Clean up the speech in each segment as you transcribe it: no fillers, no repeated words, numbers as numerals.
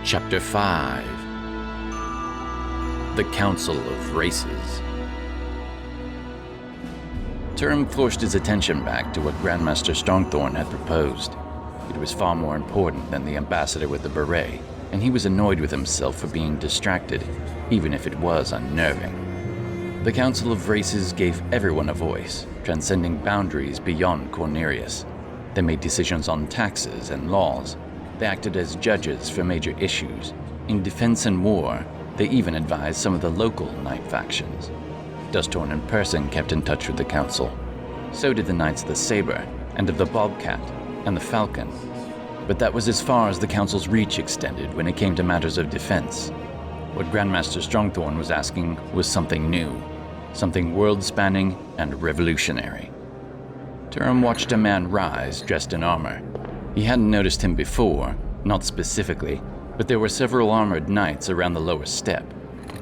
Chapter 5. The Council of Races. Turim forced his attention back to what Grandmaster Strongthorn had proposed. It was far more important than the ambassador with the beret, and he was annoyed with himself for being distracted, even if it was unnerving. The Council of Races gave everyone a voice, transcending boundaries beyond Cornelius. They made decisions on taxes and laws. They acted as judges for major issues. In defense and war, they even advised some of the local knight factions. Dusthorn in person kept in touch with the council. So did the Knights of the Saber, and of the Bobcat, and the Falcon. But that was as far as the council's reach extended when it came to matters of defense. What Grandmaster Strongthorn was asking was something new, something world-spanning and revolutionary. Turim watched a man rise, dressed in armor. He hadn't noticed him before, not specifically, but there were several armored knights around the lower step.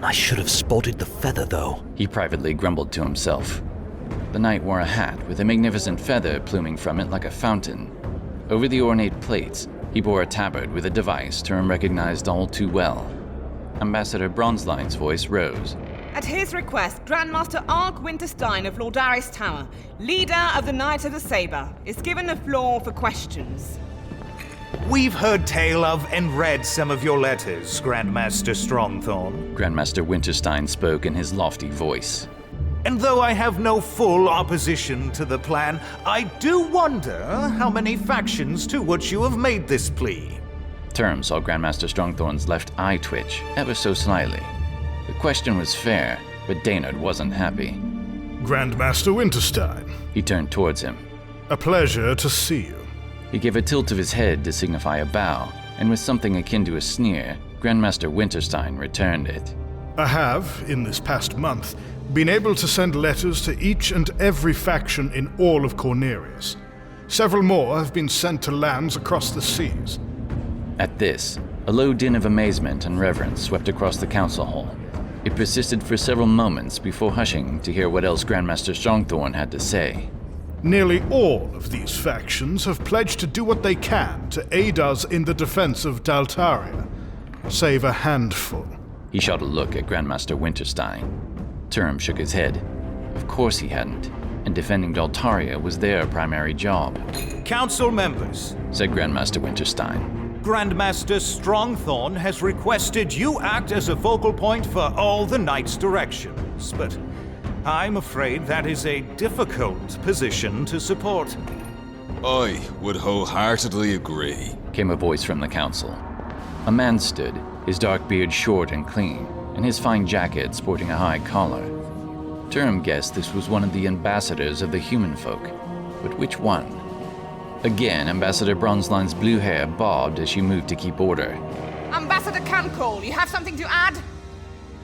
I should have spotted the feather, though, he privately grumbled to himself. The knight wore a hat with a magnificent feather pluming from it like a fountain. Over the ornate plates, he bore a tabard with a device Turim recognized all too well. Ambassador Bronzeline's voice rose. At his request, Grandmaster Winterstein of Lordaris Tower, leader of the Knights of the Saber, is given the floor for questions. We've heard tale of and read some of your letters, Grandmaster Strongthorn. Grandmaster Winterstein spoke in his lofty voice. And though I have no full opposition to the plan, I do wonder how many factions to which you have made this plea. Turim saw Grandmaster Strongthorn's left eye twitch ever so slightly. The question was fair, but Daynard wasn't happy. Grandmaster Winterstein. He turned towards him. A pleasure to see you. He gave a tilt of his head to signify a bow, and with something akin to a sneer, Grandmaster Winterstein returned it. I have, in this past month, been able to send letters to each and every faction in all of Cornelius. Several more have been sent to lands across the seas. At this, a low din of amazement and reverence swept across the council hall. It persisted for several moments before hushing to hear what else Grandmaster Strongthorn had to say. Nearly all of these factions have pledged to do what they can to aid us in the defense of Daltaria, save a handful. He shot a look at Grandmaster Winterstein. Turim shook his head. Of course he hadn't, and defending Daltaria was their primary job. Council members, said Grandmaster Winterstein. Grandmaster Strongthorn has requested you act as a focal point for all the Knights' directions, but I'm afraid that is a difficult position to support. I would wholeheartedly agree, came a voice from the council. A man stood, his dark beard short and clean, and his fine jacket sporting a high collar. Turim guessed this was one of the ambassadors of the human folk, but which one? Again, Ambassador Bronzeline's blue hair bobbed as she moved to keep order. Ambassador Cancoal, you have something to add?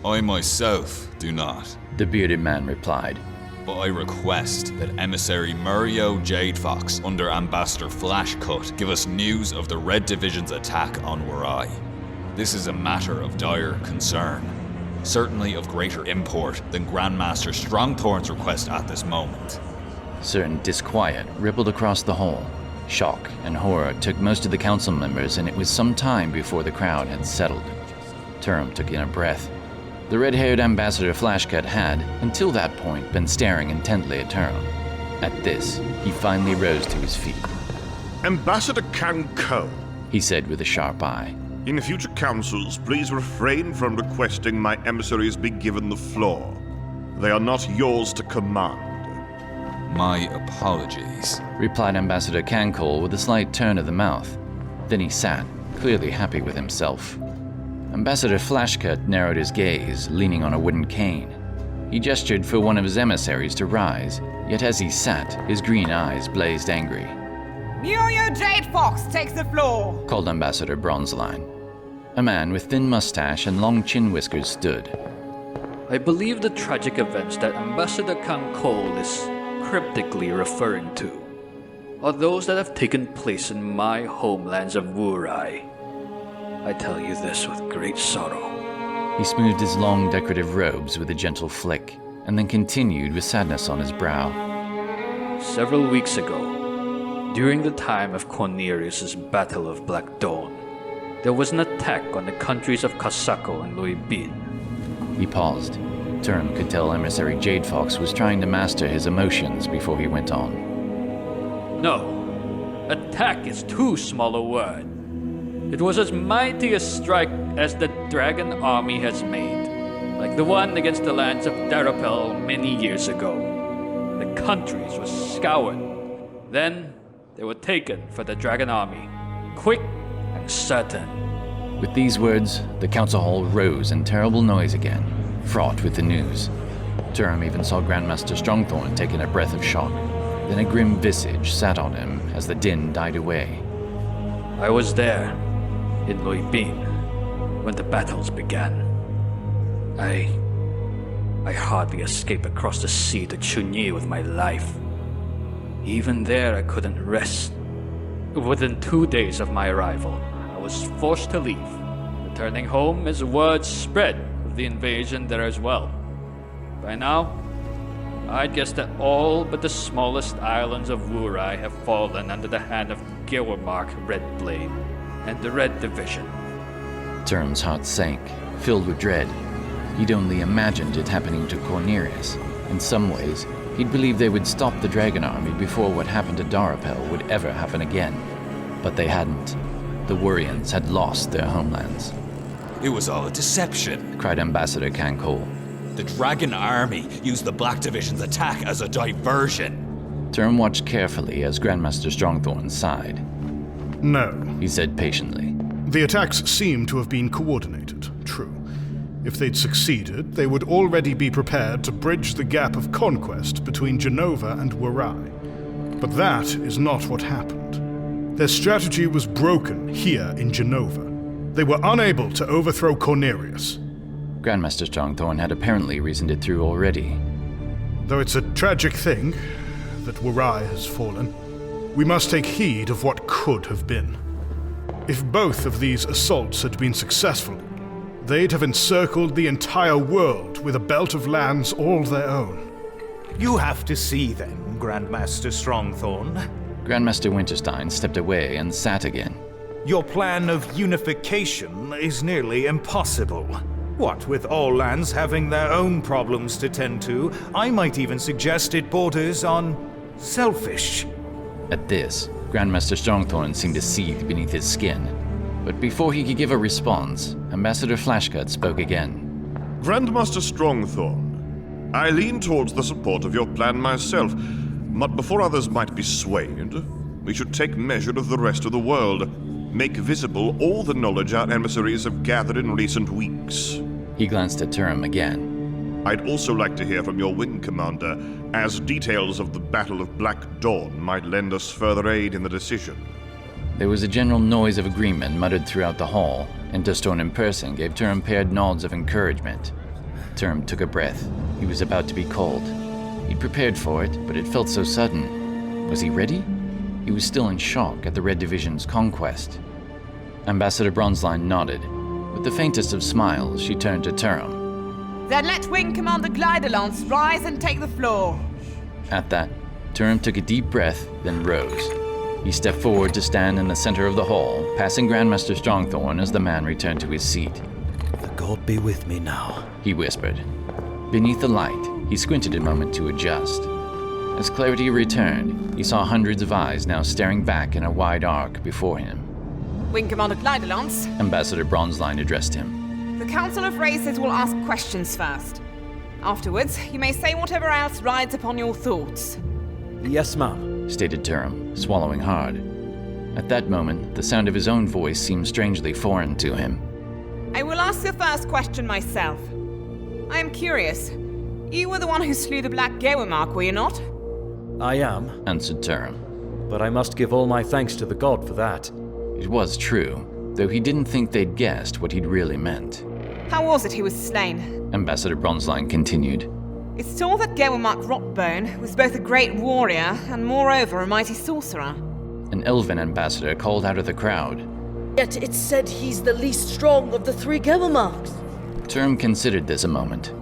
I myself do not, the bearded man replied. But I request that Emissary Murio Jadefox under Ambassador Flashcut give us news of the Red Division's attack on Warai. This is a matter of dire concern, certainly of greater import than Grandmaster Strongthorn's request at this moment. Certain disquiet rippled across the hall. Shock and horror took most of the council members, and it was some time before the crowd had settled. Turim took in a breath. The red-haired Ambassador Flashcut had, until that point, been staring intently at Turim. At this, he finally rose to his feet. Ambassador Cancoal, he said with a sharp eye. In future councils, please refrain from requesting my emissaries be given the floor. They are not yours to command. My apologies, replied Ambassador Cancoal with a slight turn of the mouth. Then he sat, clearly happy with himself. Ambassador Flashcut narrowed his gaze, leaning on a wooden cane. He gestured for one of his emissaries to rise, yet as he sat, his green eyes blazed angry. Murio Jadefox takes the floor, called Ambassador Bronzeline. A man with thin mustache and long chin whiskers stood. I believe the tragic events that Ambassador Cancoal is cryptically referring to are those that have taken place in my homelands of Wurai. I tell you this with great sorrow. He smoothed his long decorative robes with a gentle flick, and then continued with sadness on his brow. Several weeks ago, during the time of Cornelius' Battle of Black Dawn, there was an attack on the countries of Kasako and Luibin. He paused. Turim could tell Emissary Jade Fox was trying to master his emotions before he went on. No, attack is too small a word. It was as mighty a strike as the dragon army has made, like the one against the lands of Dirdael many years ago. The countries were scoured. Then they were taken for the dragon army, quick and certain. With these words, the council hall rose in terrible noise again, fraught with the news. Turim even saw Grandmaster Strongthorn taking a breath of shock. Then a grim visage sat on him as the din died away. I was there, in Luibin, when the battles began. I hardly escaped across the sea to Chunyi with my life. Even there I couldn't rest. Within 2 days of my arrival, I was forced to leave, returning home as word spread of the invasion there as well. By now, I'd guess that all but the smallest islands of Wurai have fallen under the hand of Gewermark Red Blade and the Red Division. Turim's heart sank, filled with dread. He'd only imagined it happening to Cornelius. In some ways, he'd believed they would stop the Dragon Army before what happened to Dirdael would ever happen again. But they hadn't. The Wurians had lost their homelands. It was all a deception, Cried Ambassador Cancoal. The Dragon Army used the Black Division's attack as a diversion. Turim watched carefully as Grandmaster Strongthorn sighed. No. He said patiently. The attacks seem to have been coordinated, true. If they'd succeeded, they would already be prepared to bridge the gap of conquest between Genova and Wurai. But that is not what happened. Their strategy was broken here in Genova. They were unable to overthrow Cornelius. Grandmaster Strongthorn had apparently reasoned it through already. Though it's a tragic thing that Wurai has fallen, we must take heed of what could have been. If both of these assaults had been successful, they'd have encircled the entire world with a belt of lands all their own. You have to see then, Grandmaster Strongthorn. Grandmaster Winterstein stepped away and sat again. Your plan of unification is nearly impossible. What with all lands having their own problems to tend to, I might even suggest it borders on selfish. At this, Grandmaster Strongthorn seemed to seethe beneath his skin. But before he could give a response, Ambassador Flashcut spoke again. Grandmaster Strongthorn, I lean towards the support of your plan myself, but before others might be swayed, we should take measure of the rest of the world, make visible all the knowledge our emissaries have gathered in recent weeks. He glanced at Turim again. I'd also like to hear from your wing commander, as details of the Battle of Black Dawn might lend us further aid in the decision. There was a general noise of agreement muttered throughout the hall, and Dustorn in person gave Turim paired nods of encouragement. Turim took a breath. He was about to be called. He'd prepared for it, but it felt so sudden. Was he ready? He was still in shock at the Red Division's conquest. Ambassador Bronzeline nodded. With the faintest of smiles, she turned to Turim. Then let Wing Commander Gliderlance rise and take the floor. At that, Turim took a deep breath, then rose. He stepped forward to stand in the center of the hall, passing Grandmaster Strongthorn as the man returned to his seat. The god be with me now, He whispered. Beneath the light, he squinted a moment to adjust. As clarity returned, he saw hundreds of eyes now staring back in a wide arc before him. Wing Commander Gliderlance, Ambassador Bronzeline addressed him. the Council of Races will ask questions first. Afterwards, you may say whatever else rides upon your thoughts. Yes, ma'am. Stated Turim, swallowing hard. At that moment, the sound of his own voice seemed strangely foreign to him. I will ask the first question myself. I am curious. You were the one who slew the Black Gewermark, were you not? I am, Answered Turim. but I must give all my thanks to the god for that. It was true, though he didn't think they'd guessed what he'd really meant. How was it he was slain? Ambassador Bronzeline continued. It's thought that Gewermark Rotbone was both a great warrior and moreover a mighty sorcerer. An elven ambassador called out of the crowd. Yet it's said he's the least strong of the three Gewermarks. Turim considered this a moment.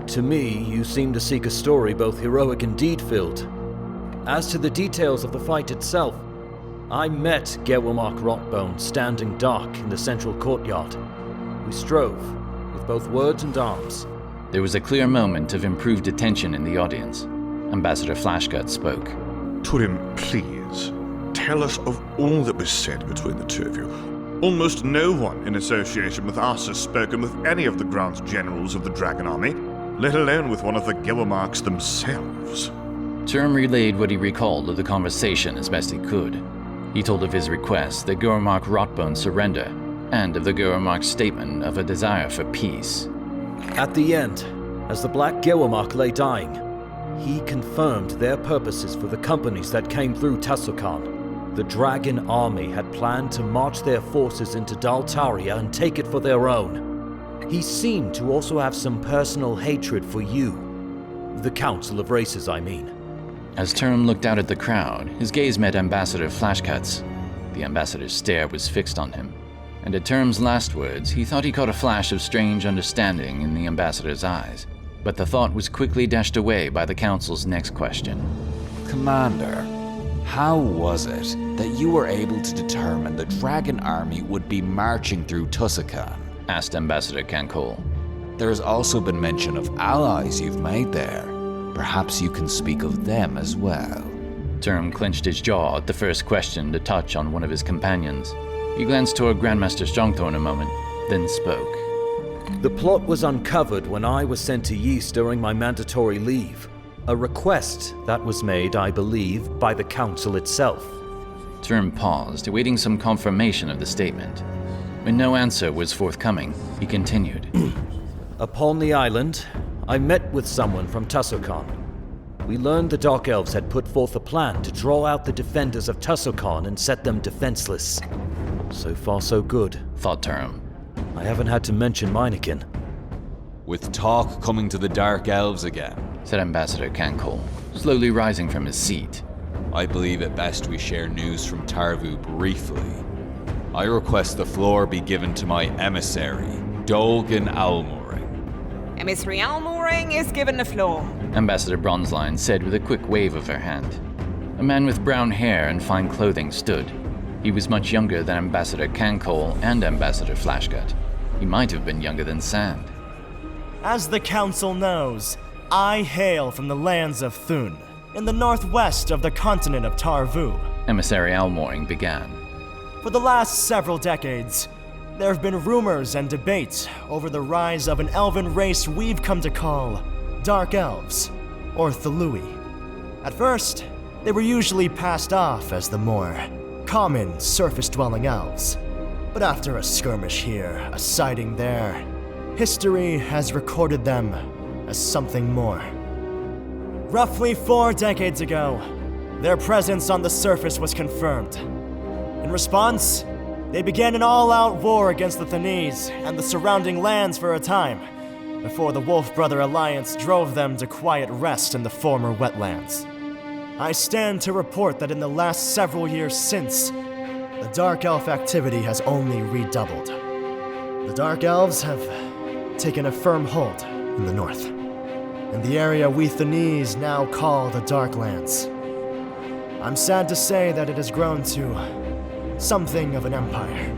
To me, you seem to seek a story both heroic and deed-filled. As to the details of the fight itself, I met Gewelmark Rockbone standing dark in the central courtyard. We strove, with both words and arms. There was a clear moment of improved attention in the audience. Ambassador Flashcut spoke. Turim, please, tell us of all that was said between the two of you. Almost no one in association with us has spoken with any of the Grand Generals of the Dragon Army, let alone with one of the Gewelmarks themselves. Turim relayed what he recalled of the conversation as best he could. He told of his request that Gewelmark Rotbone surrender, and of the Gewelmark's statement of a desire for peace. At the end, as the Black Gewelmark lay dying, he confirmed their purposes for the companies that came through Tasukan. The Dragon Army had planned to march their forces into Daltaria and take it for their own. He seemed to also have some personal hatred for you. The Council of Races, I mean. As Turim looked out at the crowd, his gaze met Ambassador Flashcut's. The ambassador's stare was fixed on him, and at Turim's last words, he thought he caught a flash of strange understanding in the ambassador's eyes. But the thought was quickly dashed away by the Council's next question. Commander, how was it that you were able to determine the Dragon Army would be marching through Tasukan? Asked Ambassador Cancoal. There has also been mention of allies you've made there. Perhaps you can speak of them as well. Turim clenched his jaw at the first question to touch on one of his companions. He glanced toward Grandmaster Strongthorn a moment, then spoke. The plot was uncovered when I was sent to Ys during my mandatory leave. A request that was made, I believe, by the Council itself. Turim paused, awaiting some confirmation of the statement. When no answer was forthcoming, he continued. Upon the island, I met with someone from Tasukan. We learned the Dark Elves had put forth a plan to draw out the defenders of Tasukan and set them defenseless. So far so good, thought Turim. I haven't had to mention Meineken. With talk coming to the Dark Elves again, said Ambassador Cancoal, slowly rising from his seat. I believe it best we share news from Tarvu briefly. I request the floor be given to my emissary, Dolgan Owlmooring. Emissary Owlmooring is given the floor, Ambassador Bronzeline said with a quick wave of her hand. A man with brown hair and fine clothing stood. He was much younger than Ambassador Cancoal and Ambassador Flashcut. He might have been younger than Sand. As the Council knows, I hail from the lands of Thun, in the northwest of the continent of Tarvu. Emissary Owlmooring began. For the last several decades, there have been rumors and debates over the rise of an elven race we've come to call Dark Elves, or Thelui. At first, they were usually passed off as the more common surface-dwelling elves. But after a skirmish here, a sighting there, history has recorded them as something more. Roughly 4 decades ago, their presence on the surface was confirmed. In response, they began an all-out war against the Thanese and the surrounding lands for a time, before the Wolf Brother Alliance drove them to quiet rest in the former wetlands. I stand to report that in the last several years since, the Dark Elf activity has only redoubled. The Dark Elves have taken a firm hold in the north, in the area we Thanese now call the Darklands. I'm sad to say that it has grown to something of an empire.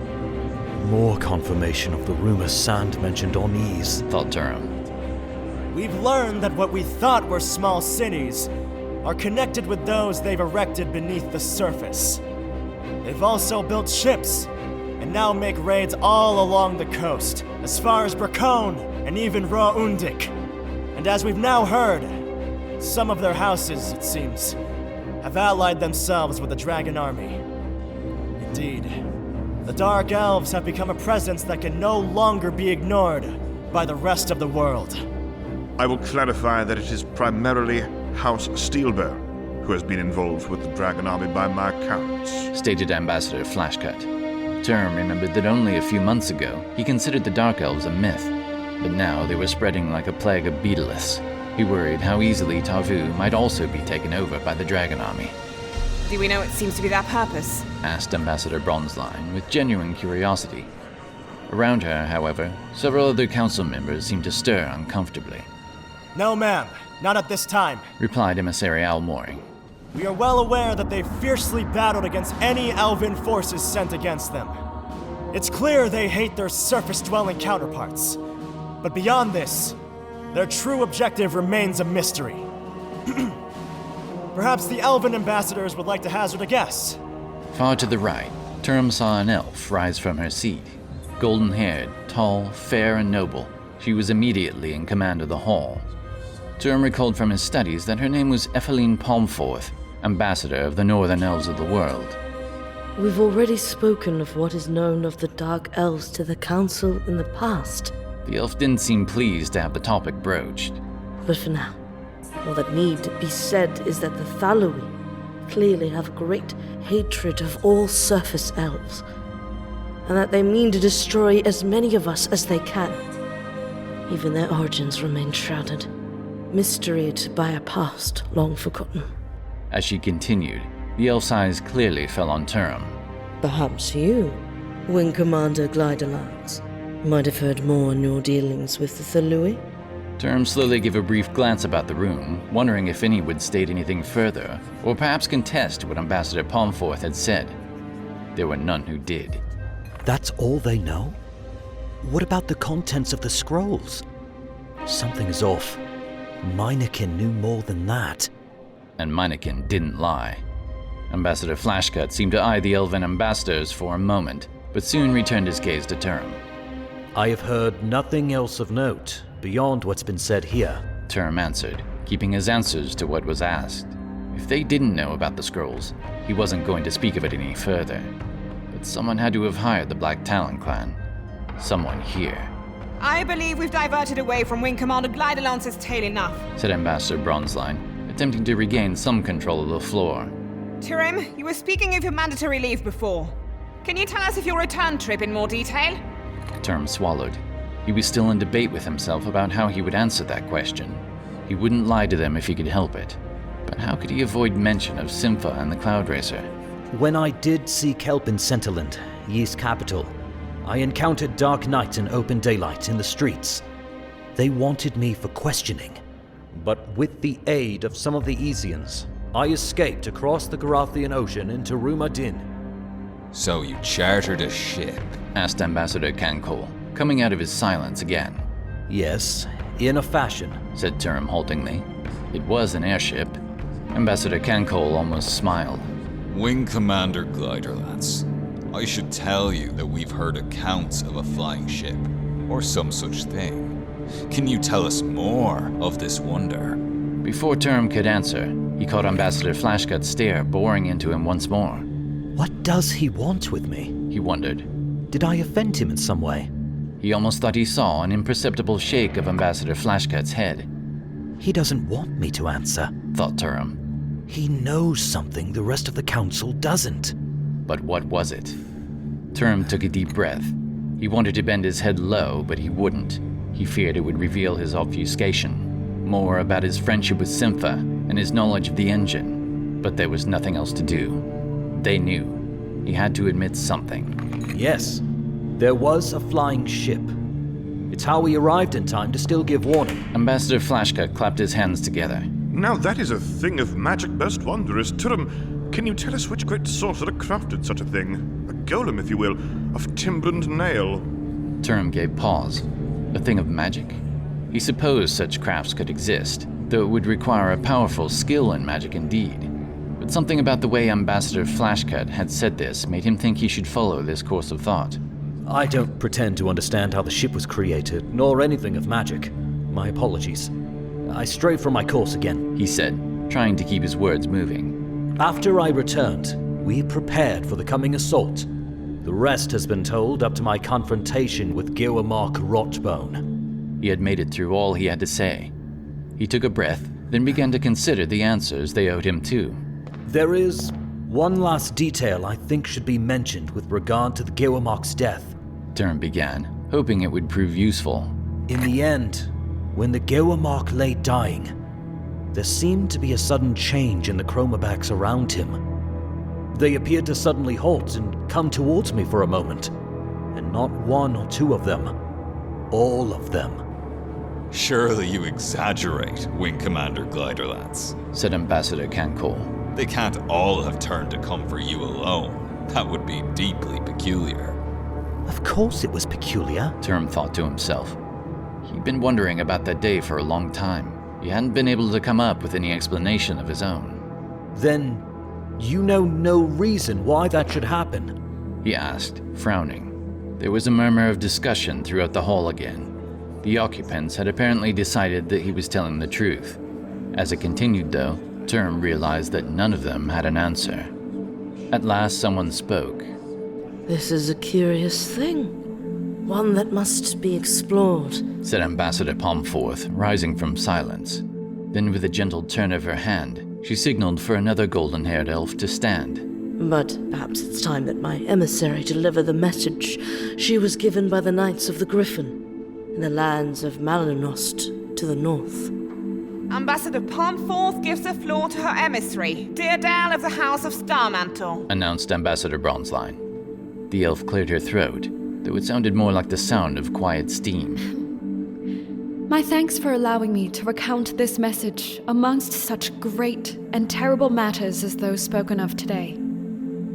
More confirmation of the rumors Sand mentioned on Ys, thought Turim. We've learned that what we thought were small cities are connected with those they've erected beneath the surface. They've also built ships, and now make raids all along the coast, as far as Bracone and even Ra-Undik. And as we've now heard, some of their houses, it seems, have allied themselves with the Dragon Army. Indeed, the Dark Elves have become a presence that can no longer be ignored by the rest of the world. I will clarify that it is primarily House Steelbone who has been involved with the Dragon Army by my accounts, stated Ambassador Flashcut. Turim remembered that only a few months ago he considered the Dark Elves a myth, but now they were spreading like a plague of beetleless. He worried how easily Tarvu might also be taken over by the Dragon Army. Do we know what seems to be their purpose? Asked Ambassador Bronzeline with genuine curiosity. Around her, however, several other council members seemed to stir uncomfortably. No, ma'am. Not at this time, replied Emissary Owlmooring. We are well aware that they fiercely battled against any elven forces sent against them. It's clear they hate their surface-dwelling counterparts. But beyond this, their true objective remains a mystery. Perhaps the elven ambassadors would like to hazard a guess. Far to the right, Turim saw an elf rise from her seat. Golden-haired, tall, fair, and noble, she was immediately in command of the hall. Turim recalled from his studies that her name was Efeline Palmforth, ambassador of the Northern Elves of the world. We've already spoken of what is known of the Dark Elves to the Council in the past. The elf didn't seem pleased to have the topic broached. But for now, all that need be said is that the Thalui clearly have great hatred of all surface elves, and that they mean to destroy as many of us as they can. Even their origins remain shrouded, mysteried by a past long forgotten. As she continued, the elf's eyes clearly fell on Turim. Perhaps you, Wing Commander Gliderlance, might have heard more in your dealings with the Thalui? Turim slowly gave a brief glance about the room, wondering if any would state anything further, or perhaps contest what Ambassador Palmforth had said. There were none who did. That's all they know? What about the contents of the scrolls? Something is off. Meineken knew more than that. And Meineken didn't lie. Ambassador Flashcut seemed to eye the elven ambassadors for a moment, but soon returned his gaze to Turim. I have heard nothing else of note beyond what's been said here, Turim answered, keeping his answers to what was asked. If they didn't know about the scrolls, he wasn't going to speak of it any further. But someone had to have hired the Black Talon clan. Someone here. I believe we've diverted away from Wing Commander Gliderlance's tale enough, said Ambassador Bronzeline, attempting to regain some control of the floor. Turim, you were speaking of your mandatory leave before. Can you tell us of your return trip in more detail? Turim swallowed. He was still in debate with himself about how he would answer that question. He wouldn't lie to them if he could help it. But how could he avoid mention of Sympha and the Cloud Racer? When I did seek help in Centerland, Ye's capital, I encountered Dark Night and Open Daylight in the streets. They wanted me for questioning. But with the aid of some of the Easians, I escaped across the Garathian Ocean into Rumadin. So you chartered a ship? Asked Ambassador Cancoal, coming out of his silence again. Yes, in a fashion, said Turim haltingly. It was an airship. Ambassador Cancoal almost smiled. Wing Commander Gliderlance, I should tell you that we've heard accounts of a flying ship, or some such thing. Can you tell us more of this wonder? Before Turim could answer, he caught Ambassador Flashcut's stare boring into him once more. What does he want with me? He wondered. Did I offend him in some way? He almost thought he saw an imperceptible shake of Ambassador Flashcut's head. He doesn't want me to answer, thought Turim. He knows something the rest of the council doesn't. But what was it? Turim took a deep breath. He wanted to bend his head low, but he wouldn't. He feared it would reveal his obfuscation, more about his friendship with Sympha and his knowledge of the engine. But there was nothing else to do. They knew. He had to admit something. Yes, there was a flying ship. It's how we arrived in time to still give warning. Ambassador Flashcut clapped his hands together. Now that is a thing of magic best wondrous. Turim, can you tell us which great sorcerer crafted such a thing? A golem, if you will, of timber and nail. Turim gave pause. A thing of magic? He supposed such crafts could exist, though it would require a powerful skill in magic indeed. But something about the way Ambassador Flashcut had said this made him think he should follow this course of thought. I don't pretend to understand how the ship was created, nor anything of magic. My apologies. I strayed from my course again, he said, trying to keep his words moving. After I returned, we prepared for the coming assault. The rest has been told up to my confrontation with Gilmark Rotbone. He had made it through all he had to say. He took a breath, then began to consider the answers they owed him too. There is one last detail I think should be mentioned with regard to the Gilmark's death, Turim began, hoping it would prove useful. In the end, when the Gilmark lay dying, there seemed to be a sudden change in the chromabacks around him. They appeared to suddenly halt and come towards me for a moment, and not one or two of them, all of them. Surely you exaggerate, Wing Commander Gliderlance, said Ambassador Cancoal. They can't all have turned to come for you alone. That would be deeply peculiar. Of course it was peculiar, Turim thought to himself. He'd been wondering about that day for a long time. He hadn't been able to come up with any explanation of his own. Then you know no reason why that should happen? He asked, frowning. There was a murmur of discussion throughout the hall again. The occupants had apparently decided that he was telling the truth. As it continued, though, Turim realized that none of them had an answer. At last, someone spoke. This is a curious thing. One that must be explored, Said Ambassador Palmforth, rising from silence. Then with a gentle turn of her hand, she signaled for another golden-haired elf to stand. But perhaps it's time that my emissary deliver the message she was given by the Knights of the Griffin in the lands of Melanost to the north. Ambassador Palmforth gives the floor to her emissary, Dirdael of the House of Starmantle, Announced Ambassador Bronzeline. The elf cleared her throat, though it sounded more like the sound of quiet steam. My thanks for allowing me to recount this message amongst such great and terrible matters as those spoken of today.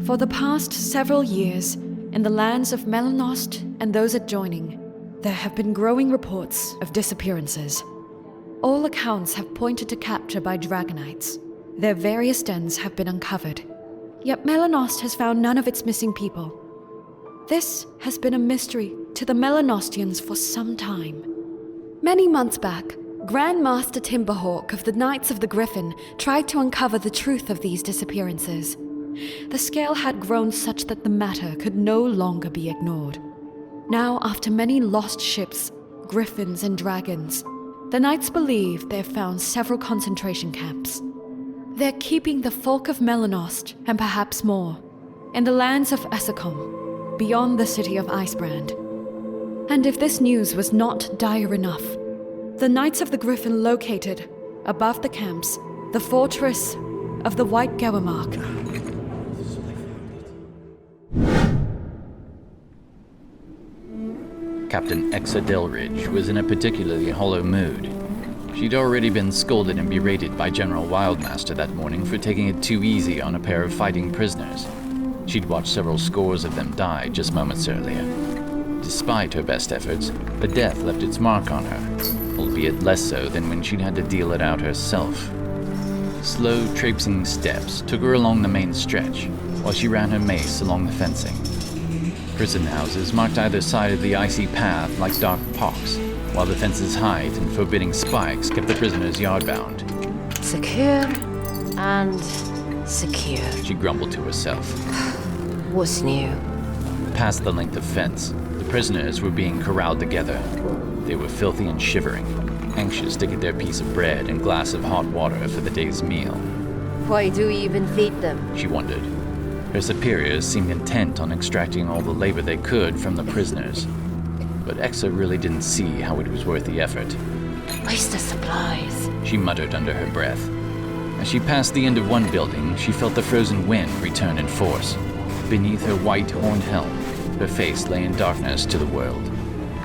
For the past several years, in the lands of Melanost and those adjoining, there have been growing reports of disappearances. All accounts have pointed to capture by Dragonites. Their various dens have been uncovered. Yet Melanost has found none of its missing people. This has been a mystery to the Melanostians for some time. Many months back, Grandmaster Timberhawk of the Knights of the Griffin tried to uncover the truth of these disappearances. The scale had grown such that the matter could no longer be ignored. Now, after many lost ships, griffins and dragons, the Knights believe they've found several concentration camps. They're keeping the folk of Melanost, and perhaps more, in the lands of Essacom, beyond the city of Icebrand. And if this news was not dire enough, the Knights of the Griffin located, above the camps, the fortress of the White Gewamark. Captain Exa Dellridge was in a particularly hollow mood. She'd already been scolded and berated by General Wildmaster that morning for taking it too easy on a pair of fighting prisoners. She'd watched several scores of them die just moments earlier. Despite her best efforts, the death left its mark on her, albeit less so than when she'd had to deal it out herself. Slow, traipsing steps took her along the main stretch, while she ran her mace along the fencing. Prison houses marked either side of the icy path like dark pox, while the fence's height and forbidding spikes kept the prisoners yardbound. Secure and secure, She grumbled to herself. What's new? Past the length of fence, the prisoners were being corralled together. They were filthy and shivering, anxious to get their piece of bread and glass of hot water for the day's meal. Why do we even feed them? She wondered. Her superiors seemed intent on extracting all the labor they could from the prisoners. But Exa really didn't see how it was worth the effort. Waste of supplies, She muttered under her breath. As she passed the end of one building, she felt the frozen wind return in force. Beneath her white horned helm, her face lay in darkness to the world,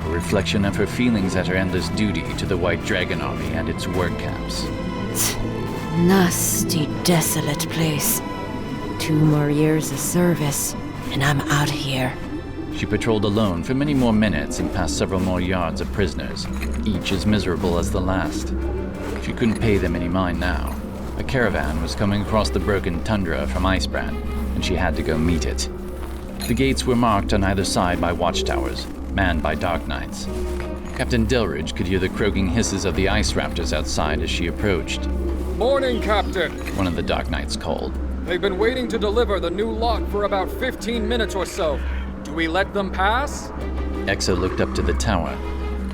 a reflection of her feelings at her endless duty to the White Dragon Army and its work camps. Nasty, desolate place. 2 more years of service, and I'm out of here. She patrolled alone for many more minutes and passed several more yards of prisoners, each as miserable as the last. She couldn't pay them any mind now. A caravan was coming across the broken tundra from Icebrand, and she had to go meet it. The gates were marked on either side by watchtowers, manned by dark knights. Captain Dellridge could hear the croaking hisses of the ice raptors outside as she approached. Morning, Captain! One of the dark knights called. They've been waiting to deliver the new lot for about 15 minutes or so. Do we let them pass? Exa looked up to the tower.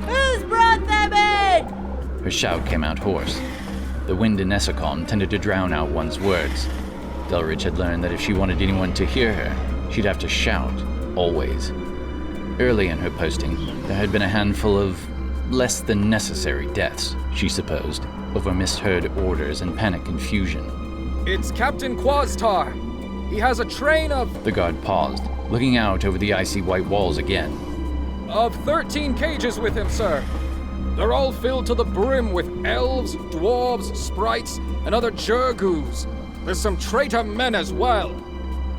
Who's brought them in? Her shout came out hoarse. The wind in Essacom tended to drown out one's words. Dellridge had learned that if she wanted anyone to hear her, she'd have to shout, always. Early in her posting, there had been a handful of less than necessary deaths, she supposed, over misheard orders and panic confusion. It's Captain Quaztar. He has a train of... The guard paused, looking out over the icy white walls again. Of 13 cages with him, sir. They're all filled to the brim with elves, dwarves, sprites, and other jurgoos. There's some traitor men as well.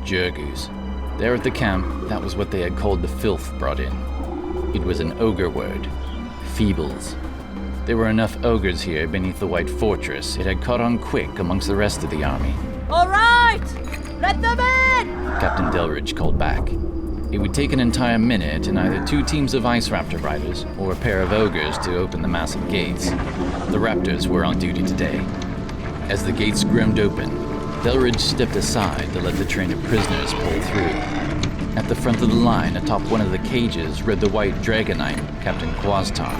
Jurgus. There at the camp, that was what they had called the filth brought in. It was an ogre word. Feebles. There were enough ogres here beneath the White Fortress, it had caught on quick amongst the rest of the army. All right! Let them in! Captain Dellridge called back. It would take an entire minute and either 2 teams of Ice Raptor riders or a pair of ogres to open the massive gates. The Raptors were on duty today. As the gates groaned open, Dellridge stepped aside to let the train of prisoners pull through. At the front of the line, atop one of the cages, rode the white Dragonite, Captain Quaztar,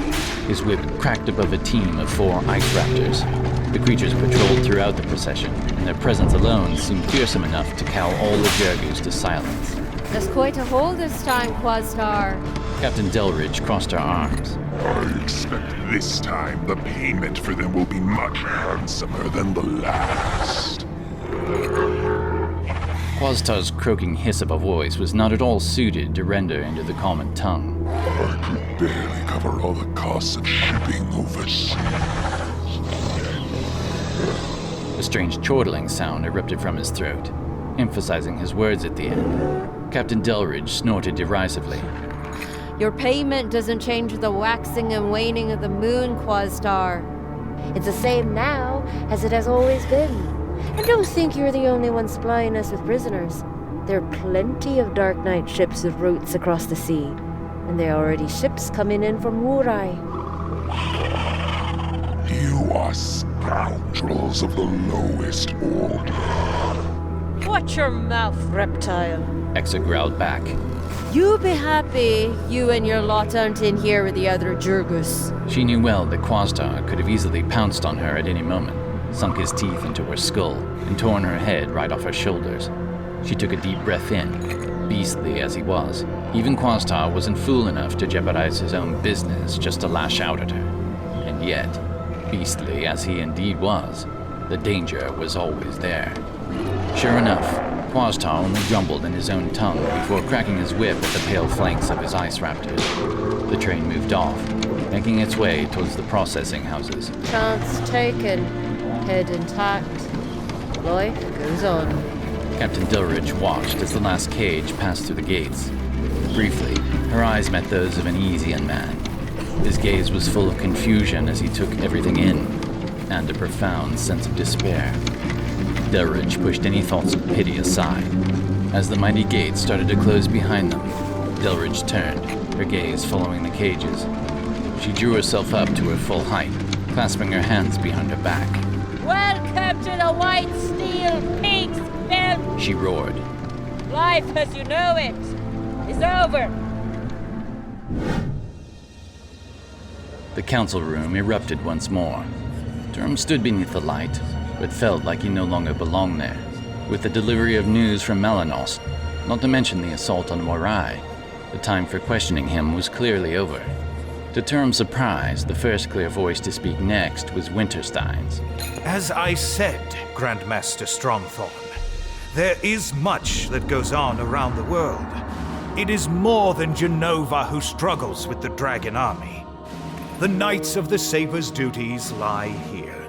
his whip cracked above a team of 4 Ice Raptors. The creatures patrolled throughout the procession, and their presence alone seemed fearsome enough to cow all the Jurgus to silence. There's quite a hole this time, Quaztar. Captain Dellridge crossed her arms. I expect this time the payment for them will be much handsomer than the last. Quaztar's croaking hiss of a voice was not at all suited to render into the common tongue. I could barely cover all the costs of shipping overseas. A strange chortling sound erupted from his throat, emphasizing his words at the end. Captain Dellridge snorted derisively. Your payment doesn't change the waxing and waning of the moon, Quaztar. It's the same now as it has always been. And don't think you're the only one supplying us with prisoners. There are plenty of Dark Knight ships with routes across the sea. And there are already ships coming in from Wurai. You are scoundrels of the lowest order. Watch your mouth, reptile. Exa growled back. You be happy you and your lot aren't in here with the other Jurgus. She knew well that Quaztar could have easily pounced on her at any moment, sunk his teeth into her skull, and torn her head right off her shoulders. She took a deep breath in. Beastly as he was, even Quaztar wasn't fool enough to jeopardize his own business just to lash out at her. And yet, beastly as he indeed was, the danger was always there. Sure enough, Quaztar only grumbled in his own tongue before cracking his whip at the pale flanks of his Ice Raptors. The train moved off, making its way towards the processing houses. Chance taken. Head intact. Life goes on. Captain Dillridge watched as the last cage passed through the gates. Briefly, her eyes met those of an Easian man. His gaze was full of confusion as he took everything in, and a profound sense of despair. Dellridge pushed any thoughts of pity aside. As the mighty gates started to close behind them, Dellridge turned, her gaze following the cages. She drew herself up to her full height, clasping her hands behind her back. Welcome to the Whitesteel Pig's Belt! She roared. Life as you know it is over! The council room erupted once more. Turim stood beneath the light, but felt like he no longer belonged there. With the delivery of news from Melanost, not to mention the assault on Wurai, the time for questioning him was clearly over. To Turim's surprise, the first clear voice to speak next was Winterstein's. As I said, Grandmaster Strongthorn, there is much that goes on around the world. It is more than Jenova who struggles with the Dragon Army. The Knights of the Saber's duties lie here.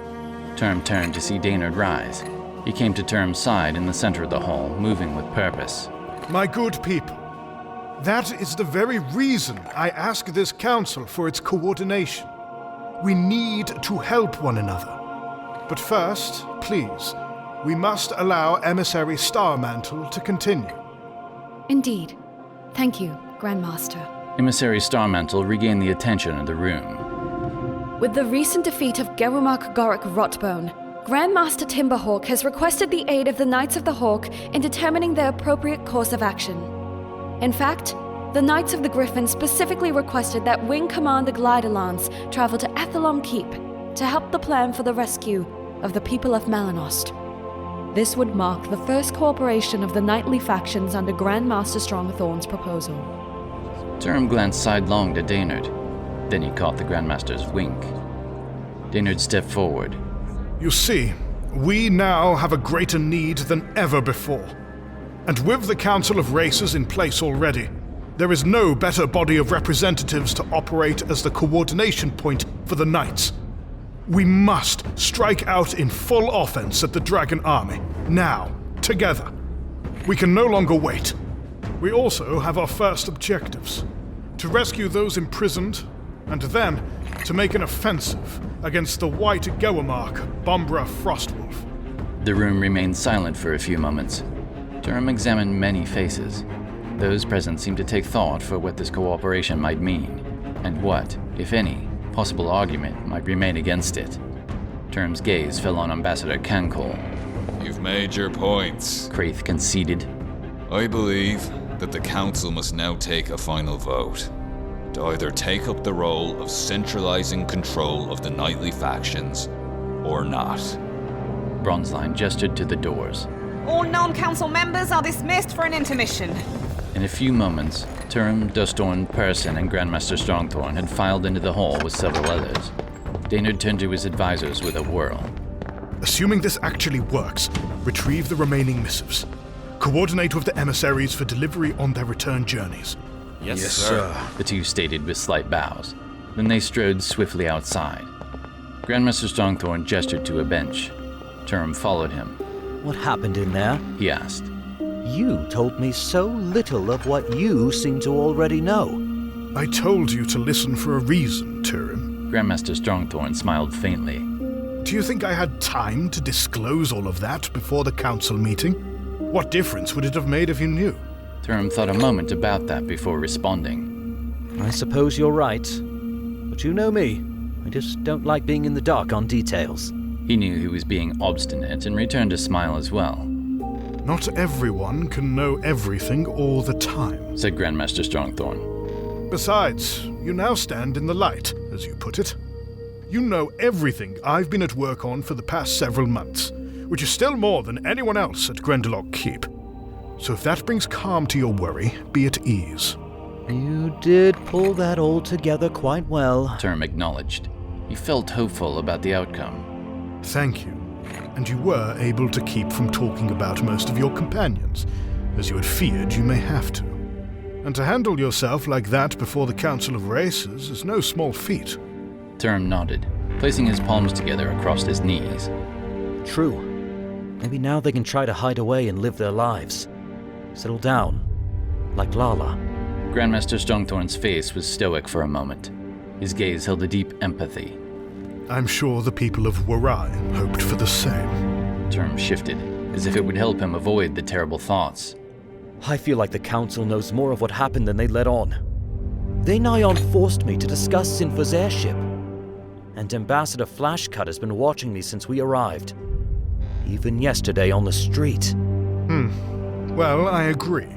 Turim turned to see Daynard rise. He came to Turim's side in the center of the hall, moving with purpose. My good people, that is the very reason I ask this council for its coordination. We need to help one another. But first, please, we must allow Emissary Starmantle to continue. Indeed. Thank you, Grandmaster. Emissary Starmantle regained the attention of the room. With the recent defeat of Gewumak Gorik Rotbone, Grandmaster Timberhawk has requested the aid of the Knights of the Hawk in determining the appropriate course of action. In fact, the Knights of the Griffin specifically requested that Wing Commander Gliderlance travel to Athelom Keep to help the plan for the rescue of the people of Melanost. This would mark the first cooperation of the knightly factions under Grandmaster Strongthorn's proposal. Turim glanced sidelong to Daynard. Then he caught the Grandmaster's wink. Daynard stepped forward. You see, we now have a greater need than ever before. And with the Council of Races in place already, there is no better body of representatives to operate as the coordination point for the Knights. We must strike out in full offense at the Dragon Army. Now, together. We can no longer wait. We also have our first objectives. To rescue those imprisoned, and then to make an offensive against the White Goamark Bombra Frostwolf. The room remained silent for a few moments. Turim examined many faces. Those present seemed to take thought for what this cooperation might mean, and what, if any, possible argument might remain against it. Turim's gaze fell on Ambassador Cancoal. You've made your points, Craith conceded. I believe that the Council must now take a final vote to either take up the role of centralizing control of the knightly factions or not. Bronzeline gestured to the doors. All non-council members are dismissed for an intermission. In a few moments, Turim, Dustorn, Person, and Grandmaster Strongthorn had filed into the hall with several others. Daynard turned to his advisors with a whirl. Assuming this actually works, retrieve the remaining missives. Coordinate with the emissaries for delivery on their return journeys. Yes, sir. The two stated with slight bows. Then they strode swiftly outside. Grandmaster Strongthorn gestured to a bench. Turim followed him. What happened in there? He asked. You told me so little of what you seem to already know. I told you to listen for a reason, Turim. Grandmaster Strongthorn smiled faintly. Do you think I had time to disclose all of that before the council meeting? What difference would it have made if you knew? Turim thought a moment about that before responding. I suppose you're right. But you know me. I just don't like being in the dark on details. He knew he was being obstinate and returned a smile as well. Not everyone can know everything all the time, said Grandmaster Strongthorn. Besides, you now stand in the light, as you put it. You know everything I've been at work on for the past several months, which is still more than anyone else at Grendelock Keep. So if that brings calm to your worry, be at ease. You did pull that all together quite well, Turim acknowledged. He felt hopeful about the outcome. Thank you. And you were able to keep from talking about most of your companions, as you had feared you may have to. And to handle yourself like that before the Council of Races is no small feat. Turim nodded, placing his palms together across his knees. True. Maybe now they can try to hide away and live their lives. Settle down, like Lala. Grandmaster Strongthorn's face was stoic for a moment. His gaze held a deep empathy. I'm sure the people of Warai hoped for the same. Turim shifted, as if it would help him avoid the terrible thoughts. I feel like the Council knows more of what happened than they let on. They nigh on forced me to discuss Sinfa's airship. And Ambassador Flashcut has been watching me since we arrived. Even yesterday on the street. Well, I agree.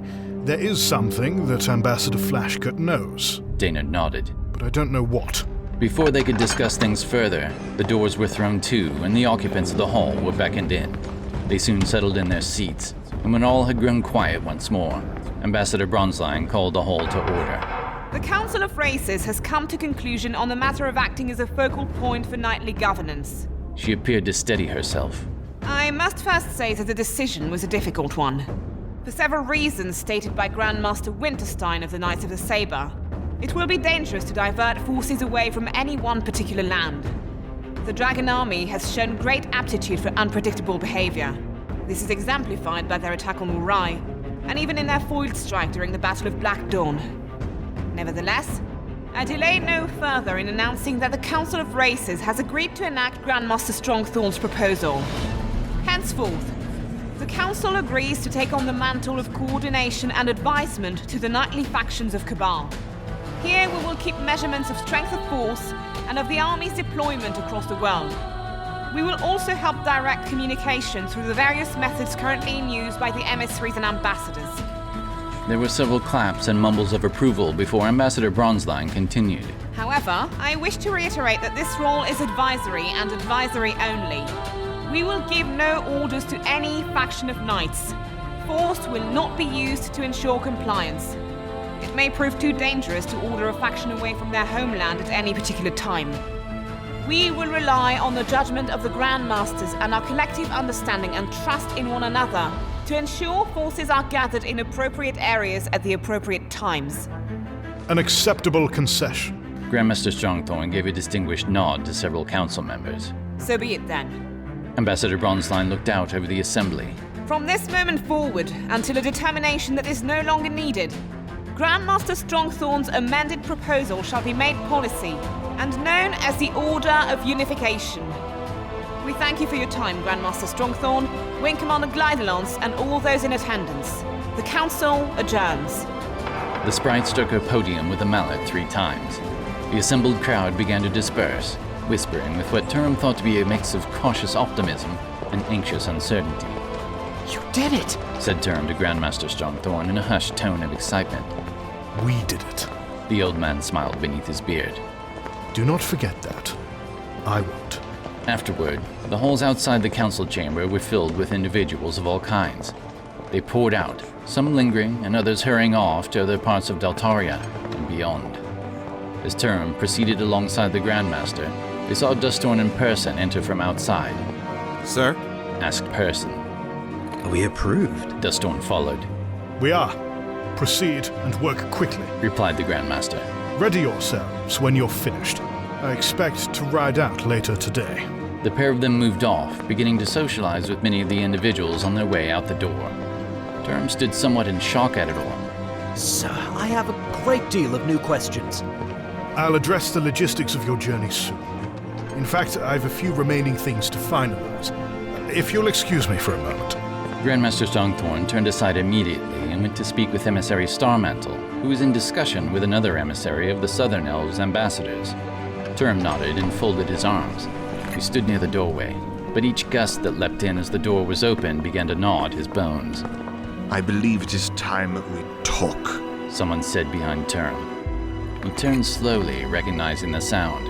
There is something that Ambassador Flashcut knows. Daynard nodded. But I don't know what. Before they could discuss things further, the doors were thrown to and the occupants of the hall were beckoned in. They soon settled in their seats, and when all had grown quiet once more, Ambassador Bronzeline called the hall to order. The Council of Races has come to conclusion on the matter of acting as a focal point for knightly governance. She appeared to steady herself. I must first say that the decision was a difficult one. For several reasons stated by Grandmaster Winterstein of the Knights of the Saber, it will be dangerous to divert forces away from any one particular land. The Dragon Army has shown great aptitude for unpredictable behavior. This is exemplified by their attack on Warai, and even in their foiled strike during the Battle of Black Dawn. Nevertheless, I delay no further in announcing that the Council of Races has agreed to enact Grandmaster Strongthorn's proposal. Henceforth, the Council agrees to take on the mantle of coordination and advisement to the knightly factions of Cabal. Here we will keep measurements of strength of force and of the army's deployment across the world. We will also help direct communication through the various methods currently in use by the emissaries and ambassadors. There were several claps and mumbles of approval before Ambassador Bronzeline continued. However, I wish to reiterate that this role is advisory and advisory only. We will give no orders to any faction of knights. Force will not be used to ensure compliance. It may prove too dangerous to order a faction away from their homeland at any particular time. We will rely on the judgment of the Grandmasters and our collective understanding and trust in one another to ensure forces are gathered in appropriate areas at the appropriate times. An acceptable concession. Grandmaster Strongthorn gave a distinguished nod to several council members. So be it then. Ambassador Bronzeline looked out over the assembly. From this moment forward, until a determination that is no longer needed, Grandmaster Strongthorn's amended proposal shall be made policy and known as the Order of Unification. We thank you for your time, Grandmaster Strongthorn, Wing Commander Gliderlance, and all those in attendance. The Council adjourns. The sprite struck her podium with a mallet 3 times. The assembled crowd began to disperse, whispering with what Turim thought to be a mix of cautious optimism and anxious uncertainty. You did it, said Turim to Grandmaster Strongthorn in a hushed tone of excitement. We did it. The old man smiled beneath his beard. Do not forget that. I won't. Afterward, the halls outside the council chamber were filled with individuals of all kinds. They poured out, some lingering and others hurrying off to other parts of Deltaria and beyond. As Turim proceeded alongside the Grandmaster, they saw Dustorn in person enter from outside. Sir? Asked Person. Are we approved? Dustorn followed. We are. Proceed and work quickly, replied the Grandmaster. Ready yourselves when you're finished. I expect to ride out later today. The pair of them moved off, beginning to socialize with many of the individuals on their way out the door. Turim stood somewhat in shock at it all. Sir, I have a great deal of new questions. I'll address the logistics of your journey soon. In fact, I have a few remaining things to finalize. If you'll excuse me for a moment. Grandmaster Strongthorn turned aside immediately and went to speak with Emissary Starmantle, who was in discussion with another emissary of the Southern Elves' ambassadors. Turim nodded and folded his arms. He stood near the doorway, but each gust that leapt in as the door was opened began to gnaw at his bones. I believe it is time we talk, someone said behind Turim. He turned slowly, recognizing the sound.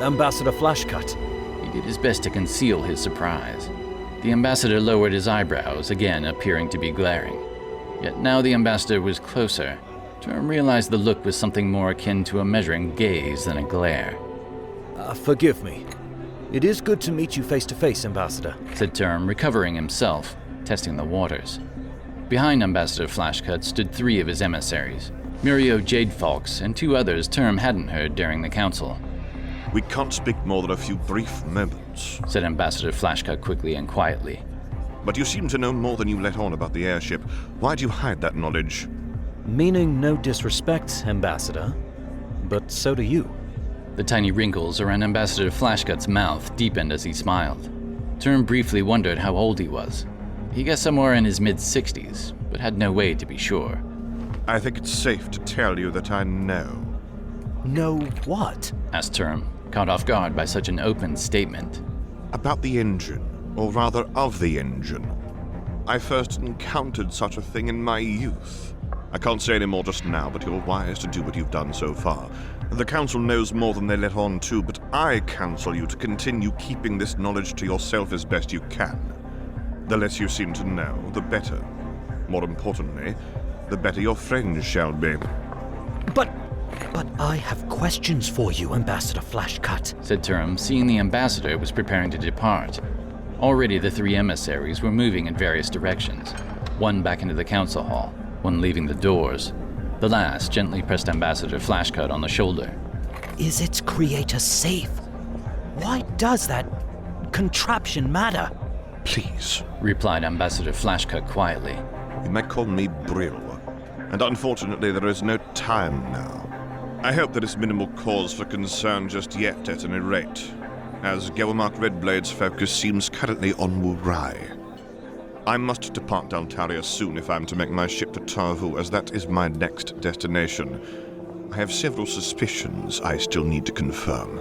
Ambassador Flashcut. He did his best to conceal his surprise. The ambassador lowered his eyebrows, again appearing to be glaring. Yet now the ambassador was closer. Turim realized the look was something more akin to a measuring gaze than a glare. Forgive me. It is good to meet you face to face, Ambassador, said Turim, recovering himself, testing the waters. Behind Ambassador Flashcut stood 3 of his emissaries, Murio Jadefox and 2 others Turim hadn't heard during the council. We can't speak more than a few brief moments, said Ambassador Flashcut quickly and quietly. But you seem to know more than you let on about the airship. Why do you hide that knowledge? Meaning no disrespect, Ambassador, but so do you. The tiny wrinkles around Ambassador Flashcut's mouth deepened as he smiled. Turim briefly wondered how old he was. He guessed somewhere in his mid-60s, but had no way to be sure. I think it's safe to tell you that I know. Know what? Asked Turim, caught off guard by such an open statement. About the engine, or rather of the engine. I first encountered such a thing in my youth. I can't say any more just now, but you're wise to do what you've done so far. The Council knows more than they let on to, but I counsel you to continue keeping this knowledge to yourself as best you can. The less you seem to know, the better. More importantly, the better your friends shall be. But I have questions for you, Ambassador Flashcut, said Turim, seeing the ambassador was preparing to depart. Already the 3 emissaries were moving in various directions, one back into the council hall, one leaving the doors. The last gently pressed Ambassador Flashcut on the shoulder. Is its creator safe? Why does that contraption matter? Please, replied Ambassador Flashcut quietly. You might call me Brill, and unfortunately there is no time now. I hope there is minimal cause for concern just yet at any rate, as Gelmark Redblade's focus seems currently on Wurai. I must depart Deltaria soon if I am to make my ship to Tarvu, as that is my next destination. I have several suspicions I still need to confirm.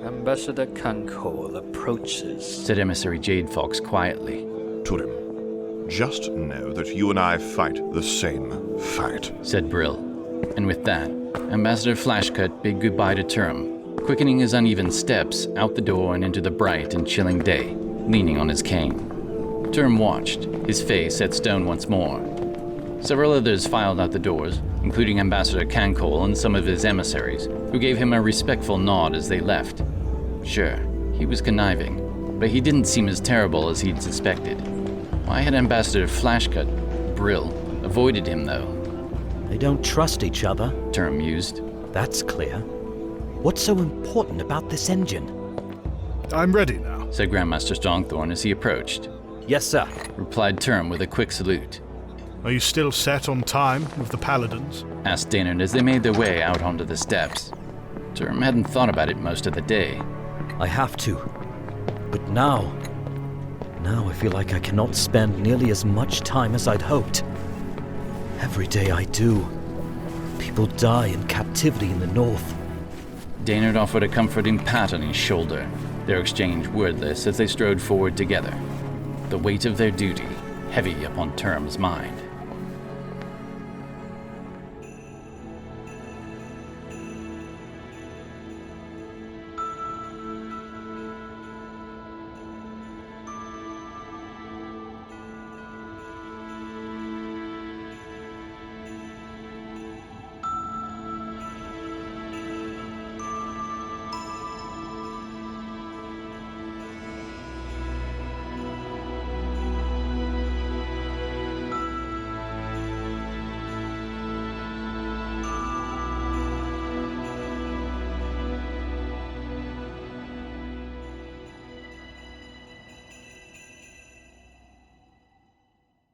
Ambassador Cancoal approaches, said Emissary Jadefox quietly. Turim, just know that you and I fight the same fight, said Brill. And with that, Ambassador Flashcut bid goodbye to Turim, quickening his uneven steps out the door and into the bright and chilling day, leaning on his cane. Turim watched, his face set stone once more. Several others filed out the doors, including Ambassador Cancoal and some of his emissaries, who gave him a respectful nod as they left. Sure, he was conniving, but he didn't seem as terrible as he'd suspected. Why had Ambassador Flashcut, Brill, avoided him though? They don't trust each other, Turim mused. That's clear. What's so important about this engine? I'm ready now, said Grandmaster Strongthorn as he approached. Yes, sir, replied Turim with a quick salute. Are you still set on time with the paladins? Asked Daynard as they made their way out onto the steps. Turim hadn't thought about it most of the day. I have to. But now I feel like I cannot spend nearly as much time as I'd hoped. Every day I do, people die in captivity in the north. Daynard offered a comforting pat on his shoulder. Their exchange wordless as they strode forward together, the weight of their duty heavy upon Turim's mind.